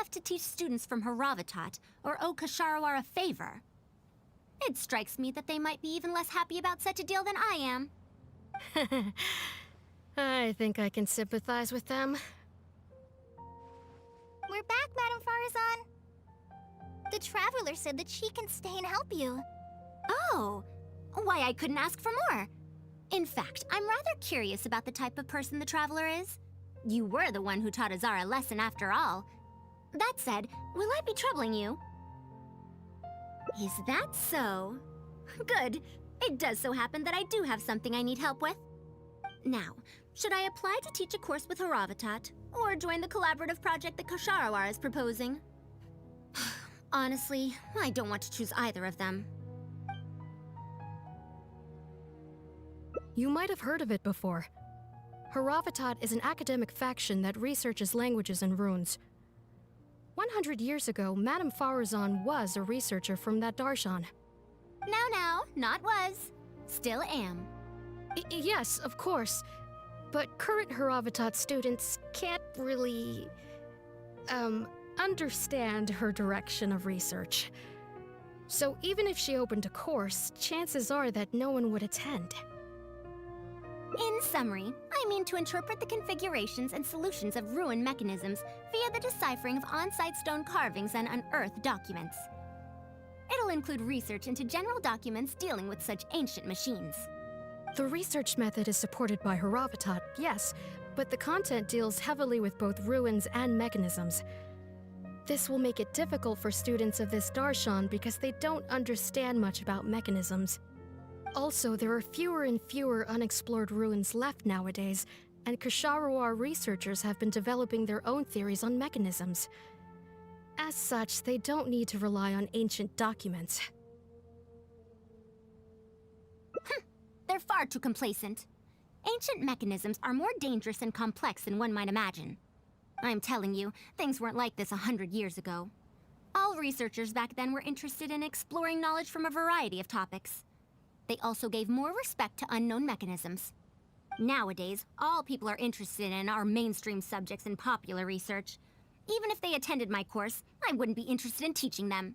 have to teach students from Haravatat or owe Kasharawar a favor. It strikes me that they might be even less happy about such a deal than I am. I think I can sympathize with them. We're back, Madame Farazan. The Traveler said that she can stay and help you. Oh, why I couldn't ask for more. In fact, I'm rather curious about the type of person the Traveler is. You were the one who taught Azara a lesson after all. That said, will I be troubling you? Is that so? Good. It does so happen that I do have something I need help with. Now, should I apply to teach a course with Haravatat, or join the collaborative project that Kasharawar is proposing? Honestly, I don't want to choose either of them. You might have heard of it before. Haravatat is an academic faction that researches languages and runes. 100 years ago, Madame Farazan was a researcher from that darshan. Now, not was. Still am. Yes, of course. But current Haravatat students can't really, understand her direction of research. So even if she opened a course, chances are that no one would attend. In summary, I mean to interpret the configurations and solutions of ruin mechanisms via the deciphering of on-site stone carvings and unearthed documents. It'll include research into general documents dealing with such ancient machines. The research method is supported by Haravatat, yes, but the content deals heavily with both ruins and mechanisms. This will make it difficult for students of this darshan because they don't understand much about mechanisms. Also, there are fewer and fewer unexplored ruins left nowadays, and Kasharawar researchers have been developing their own theories on mechanisms. As such, they don't need to rely on ancient documents. They're far too complacent. Ancient mechanisms are more dangerous and complex than one might imagine. I'm telling you, things weren't like this 100 years ago. All researchers back then were interested in exploring knowledge from a variety of topics. They also gave more respect to unknown mechanisms. Nowadays, all people are interested in are mainstream subjects in popular research. Even if they attended my course, I wouldn't be interested in teaching them.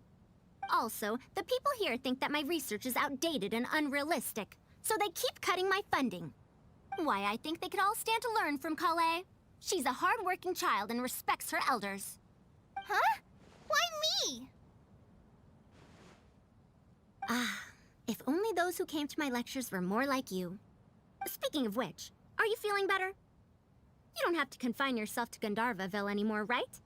Also, the people here think that my research is outdated and unrealistic, so they keep cutting my funding. Why, I think they could all stand to learn from Kale. She's a hard-working child and respects her elders. Huh? Why me? If only those who came to my lectures were more like you. Speaking of which, are you feeling better? You don't have to confine yourself to Gandharvaville anymore, right?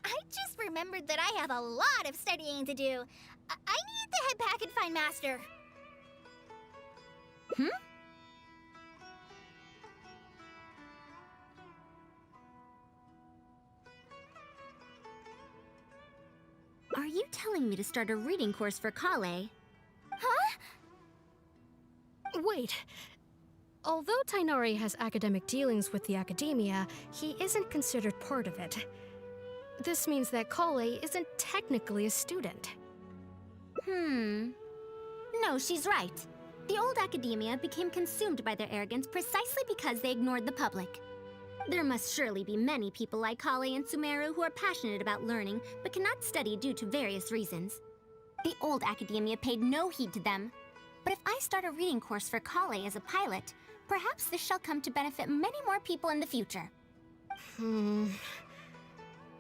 I just remembered that I have a lot of studying to do. I need to head back and find Master. Are you telling me to start a reading course for Kale? Huh? Wait. Although Tainari has academic dealings with the academia, he isn't considered part of it. This means that Kale isn't technically a student. No, she's right. The old academia became consumed by their arrogance precisely because they ignored the public. There must surely be many people like Kale and Sumeru who are passionate about learning but cannot study due to various reasons. The old academia paid no heed to them. But if I start a reading course for Kale as a pilot, perhaps this shall come to benefit many more people in the future.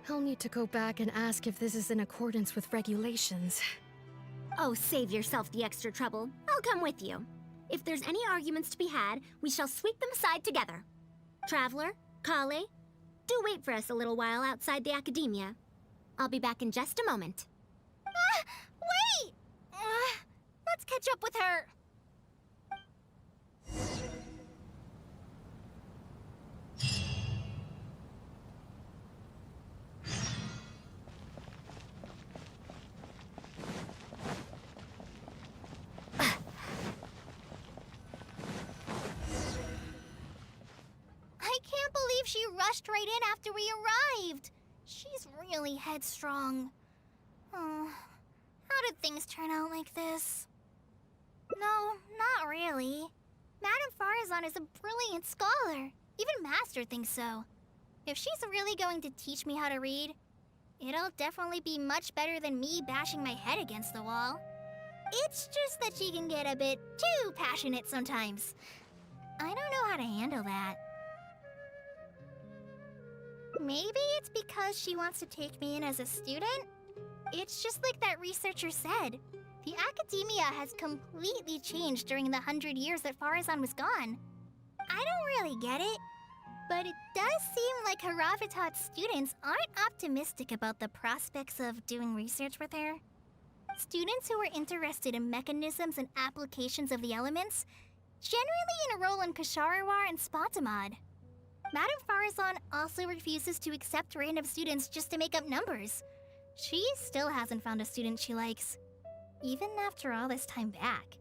I'll need to go back and ask if this is in accordance with regulations. Oh, save yourself the extra trouble. I'll come with you. If there's any arguments to be had, we shall sweep them aside together. Traveler, Kale, do wait for us a little while outside the academia. I'll be back in just a moment. Wait! Let's catch up with her. I can't believe she rushed right in after we arrived. She's really headstrong. Oh, how did things turn out like this? No, not really. Madame Farazan is a brilliant scholar. Even Master thinks so. If she's really going to teach me how to read, it'll definitely be much better than me bashing my head against the wall. It's just that she can get a bit too passionate sometimes. I don't know how to handle that. Maybe it's because she wants to take me in as a student? It's just like that researcher said. The academia has completely changed during the 100 years that Farazan was gone. I don't really get it, but it does seem like Haravitat's students aren't optimistic about the prospects of doing research with her. Students who are interested in mechanisms and applications of the elements generally enroll in Kasharawar and Spatamad. Madame Farazan also refuses to accept random students just to make up numbers. She still hasn't found a student she likes, even after all this time back.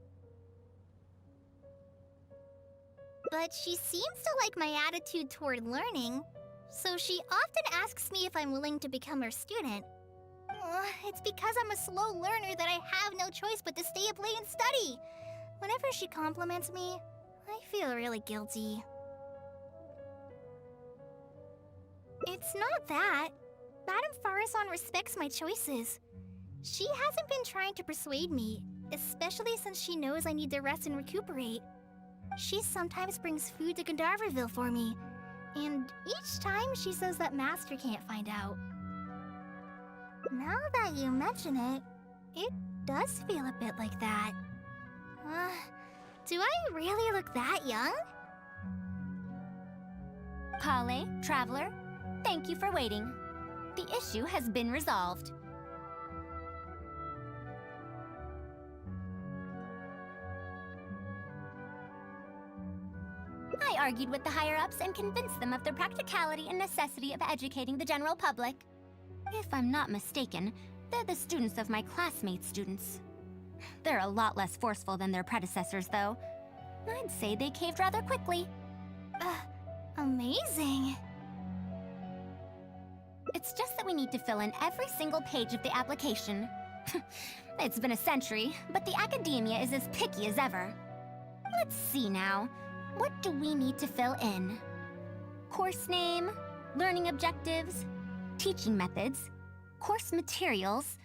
But she seems to like my attitude toward learning, so she often asks me if I'm willing to become her student. It's because I'm a slow learner that I have no choice but to stay up late and study. Whenever she compliments me, I feel really guilty. It's not that. Madame Farazan respects my choices. She hasn't been trying to persuade me, especially since she knows I need to rest and recuperate. She sometimes brings food to Gandharvaville for me, and each time she says that Master can't find out. Now that you mention it, it does feel a bit like that. Do I really look that young? Kale, Traveler, thank you for waiting. The issue has been resolved. I argued with the higher-ups and convinced them of the practicality and necessity of educating the general public. If I'm not mistaken, they're the students of my classmates' students. They're a lot less forceful than their predecessors, though. I'd say they caved rather quickly. Amazing. It's just that we need to fill in every single page of the application. It's been a century, but the academia is as picky as ever. Let's see now. What do we need to fill in? Course name, learning objectives, teaching methods, course materials.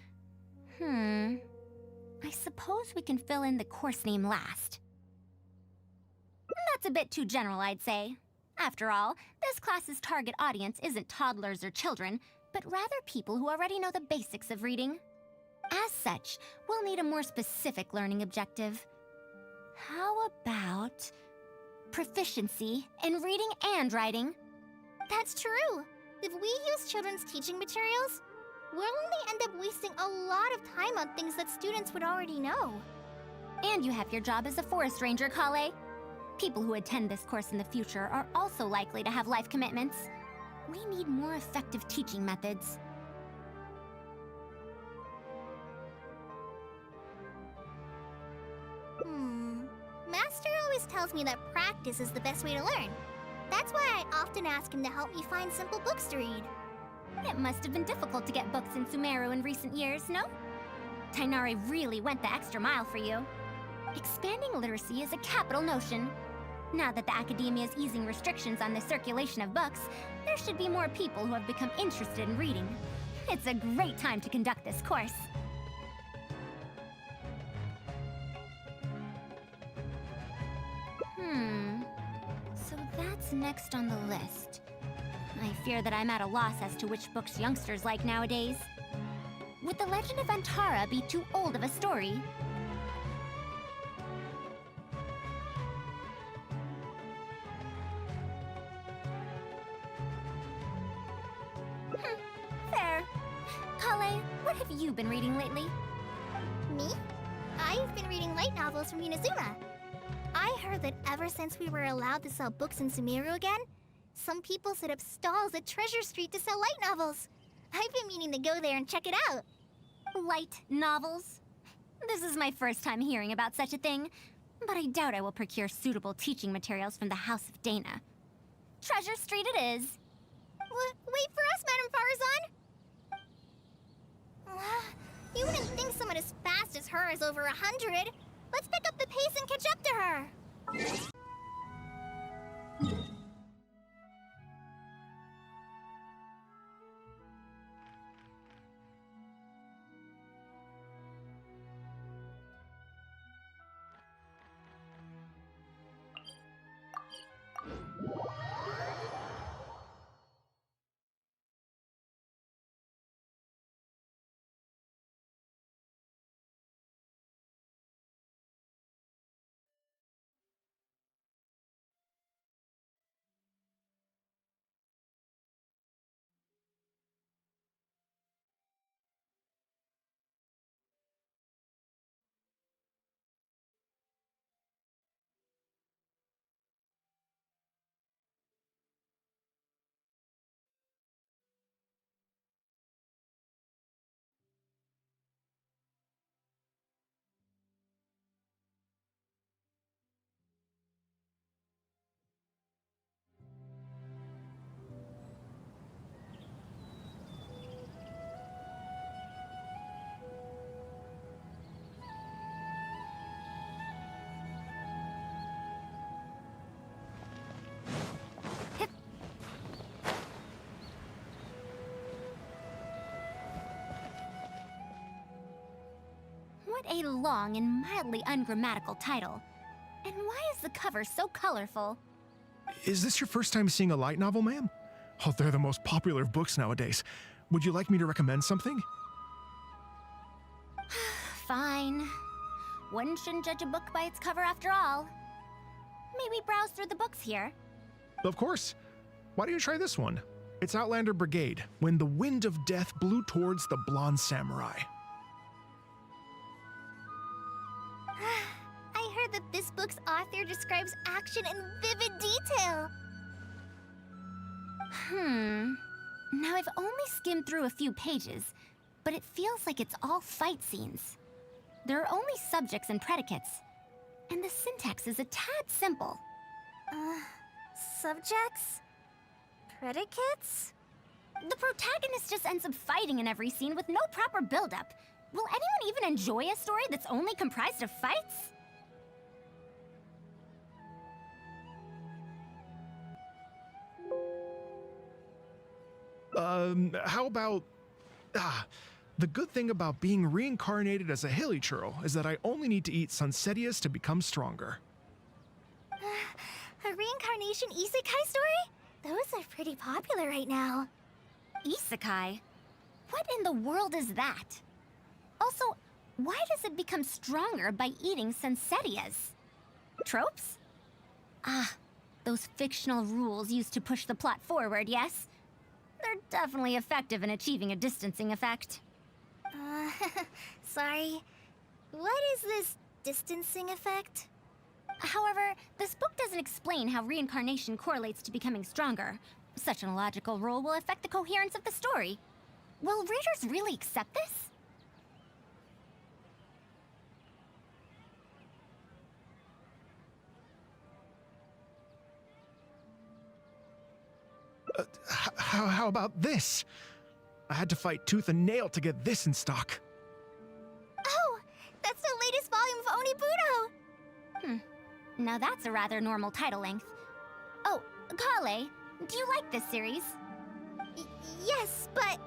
I suppose we can fill in the course name last. That's a bit too general, I'd say. After all, this class's target audience isn't toddlers or children, but rather people who already know the basics of reading. As such, we'll need a more specific learning objective. How about proficiency in reading and writing? That's true. If we use children's teaching materials, we'll only end up wasting a lot of time on things that students would already know. And you have your job as a forest ranger, Kale. People who attend this course in the future are also likely to have life commitments. We need more effective teaching methods. Master always tells me that practice is the best way to learn. That's why I often ask him to help me find simple books to read. It must have been difficult to get books in Sumeru in recent years, no? Tainari really went the extra mile for you. Expanding literacy is a capital notion. Now that the academia is easing restrictions on the circulation of books, there should be more people who have become interested in reading. It's a great time to conduct this course. So that's next on the list. I fear that I'm at a loss as to which books youngsters like nowadays. Would The Legend of Antara be too old of a story? Fair. Kale, what have you been reading lately? Me? I've been reading light novels from Inazuma. I heard that ever since we were allowed to sell books in Sumeru again, some people set up stalls at Treasure Street to sell light novels. I've been meaning to go there and check it out. Light novels? This is my first time hearing about such a thing, but I doubt I will procure suitable teaching materials from the House of Dana. Treasure Street it is. Wait for us, Madame Farazan! You wouldn't think someone as fast as her is over 100. Let's pick up the pace and catch up to her! What a long and mildly ungrammatical title. And why is the cover so colorful? Is this your first time seeing a light novel, ma'am? Oh, they're the most popular of books nowadays. Would you like me to recommend something? Fine. One shouldn't judge a book by its cover after all. May we browse through the books here? Of course. Why don't you try this one? It's Outlander Brigade, When the Wind of Death Blew Towards the Blonde Samurai. I heard that this book's author describes action in vivid detail. Now I've only skimmed through a few pages, but it feels like it's all fight scenes. There are only subjects and predicates, and the syntax is a tad simple. Subjects? Predicates? The protagonist just ends up fighting in every scene with no proper build-up. Will anyone even enjoy a story that's only comprised of fights? How about... the good thing about being reincarnated as a hilly churl is that I only need to eat Sunsetias to become stronger. A reincarnation isekai story? Those are pretty popular right now. Isekai? What in the world is that? Also, why does it become stronger by eating Sunsetias? Tropes? Those fictional rules used to push the plot forward, yes? They're definitely effective in achieving a distancing effect. Sorry. What is this distancing effect? However, this book doesn't explain how reincarnation correlates to becoming stronger. Such an illogical rule will affect the coherence of the story. Will readers really accept this? How about this? I had to fight tooth and nail to get this in stock. Oh, that's the latest volume of Onibudo! Now that's a rather normal title length. Oh, Kale, do you like this series? Yes, but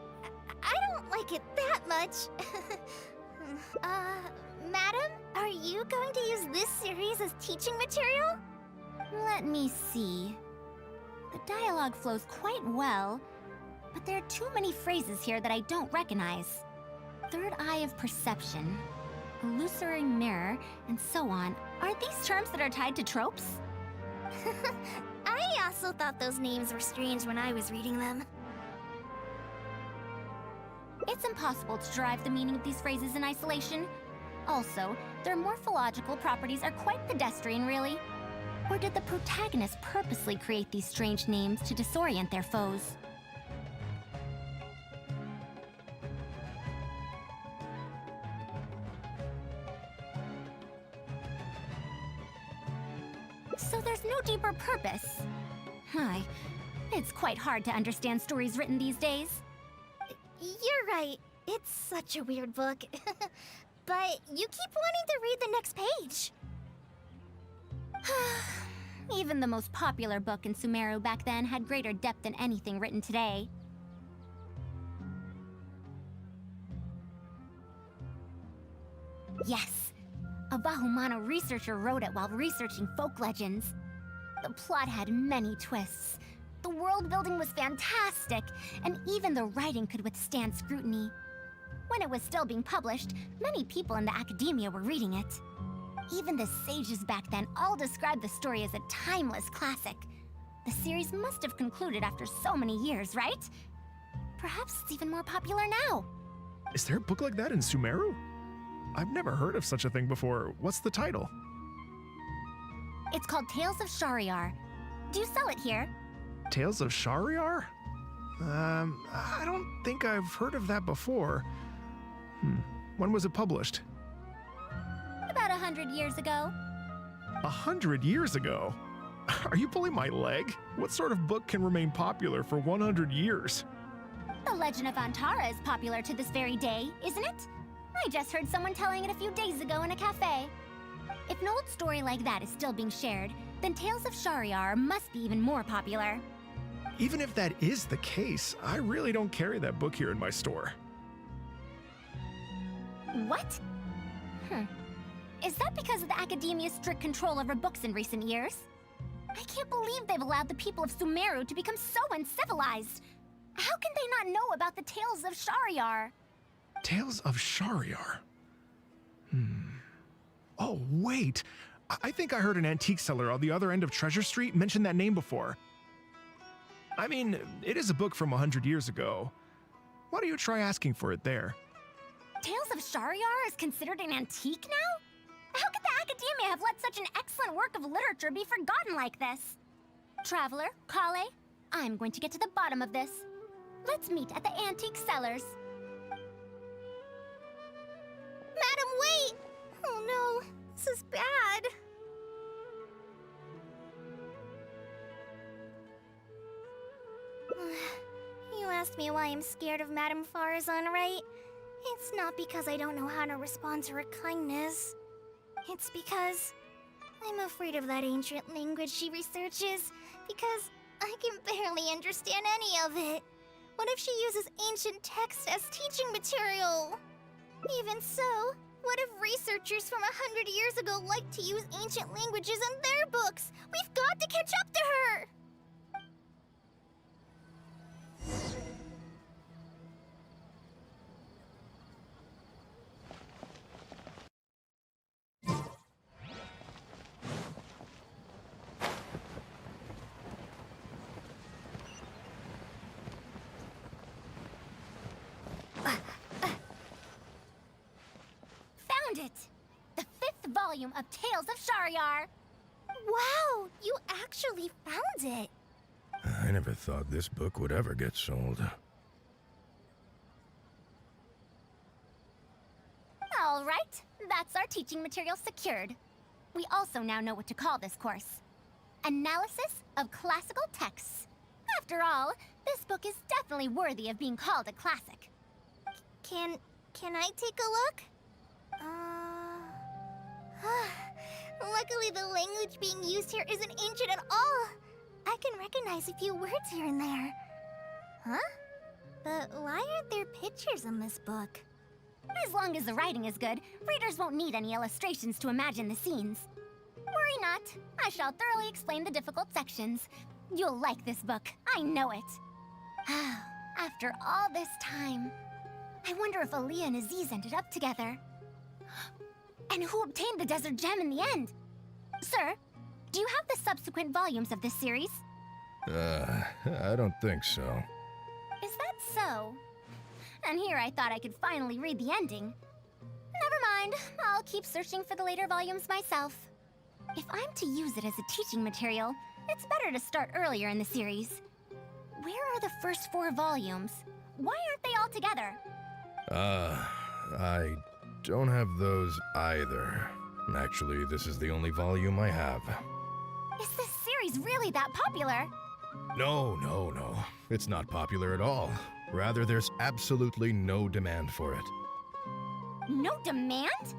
I don't like it that much. Madam, are you going to use this series as teaching material? Let me see. The dialogue flows quite well, but there are too many phrases here that I don't recognize. Third eye of perception, illusory mirror, and so on. Aren't these terms that are tied to tropes? I also thought those names were strange when I was reading them. It's impossible to derive the meaning of these phrases in isolation. Also, their morphological properties are quite pedestrian, really. Or did the protagonist purposely create these strange names to disorient their foes? So there's no deeper purpose. It's quite hard to understand stories written these days. You're right. It's such a weird book. But you keep wanting to read the next page. Even the most popular book in Sumeru back then had greater depth than anything written today. Yes, a Bahumano researcher wrote it while researching folk legends. The plot had many twists. The world building was fantastic, and even the writing could withstand scrutiny. When it was still being published, many people in the academia were reading it. Even the sages back then all described the story as a timeless classic. The series must have concluded after so many years, right? Perhaps it's even more popular now. Is there a book like that in Sumeru? I've never heard of such a thing before. What's the title? It's called Tales of Shariar. Do you sell it here? Tales of Shariar? I don't think I've heard of that before. When was it published? About 100 years ago. 100 years ago? Are you pulling my leg? What sort of book can remain popular for 100 years? The Legend of Antara is popular to this very day, isn't it? I just heard someone telling it a few days ago in a cafe. If an old story like that is still being shared, then Tales of Shariar must be even more popular. Even if that is the case, I really don't carry that book here in my store. What? Is that because of the academia's strict control over books in recent years? I can't believe they've allowed the people of Sumeru to become so uncivilized. How can they not know about the tales of Shahryar? Tales of Shahryar? Oh, wait! I think I heard an antique seller on the other end of Treasure Street mention that name before. I mean, it is a book from 100 years ago. Why don't you try asking for it there? Tales of Shahryar is considered an antique now? How could the academia have let such an excellent work of literature be forgotten like this? Traveler, Kale, I'm going to get to the bottom of this. Let's meet at the antique sellers. Madam, wait! Oh no, this is bad. You asked me why I'm scared of Madame Farazan, right? It's not because I don't know how to respond to her kindness. It's because I'm afraid of that ancient language she researches, because I can barely understand any of it. What if she uses ancient texts as teaching material? Even so, what if researchers from 100 years ago like to use ancient languages in their books? We've got to catch up to her! Found it! The 5th volume of Tales of Shahryar! Wow, you actually found it! I never thought this book would ever get sold. All right, that's our teaching material secured. We also now know what to call this course. Analysis of Classical Texts. After all, this book is definitely worthy of being called a classic. Can I take a look? Luckily the language being used here isn't ancient at all. I can recognize a few words here and there. Huh? But why aren't there pictures in this book? As long as the writing is good, readers won't need any illustrations to imagine the scenes. Worry not, I shall thoroughly explain the difficult sections. You'll like this book, I know it. After all this time, I wonder if Aaliyah and Aziz ended up together. And who obtained the desert gem in the end? Sir, do you have the subsequent volumes of this series? I don't think so. Is that so? And here I thought I could finally read the ending. Never mind, I'll keep searching for the later volumes myself. If I'm to use it as a teaching material, it's better to start earlier in the series. Where are the first 4 volumes? Why aren't they all together? I don't have those either. Actually, this is the only volume I have. Is this series really that popular? No. It's not popular at all. Rather, there's absolutely no demand for it. No demand?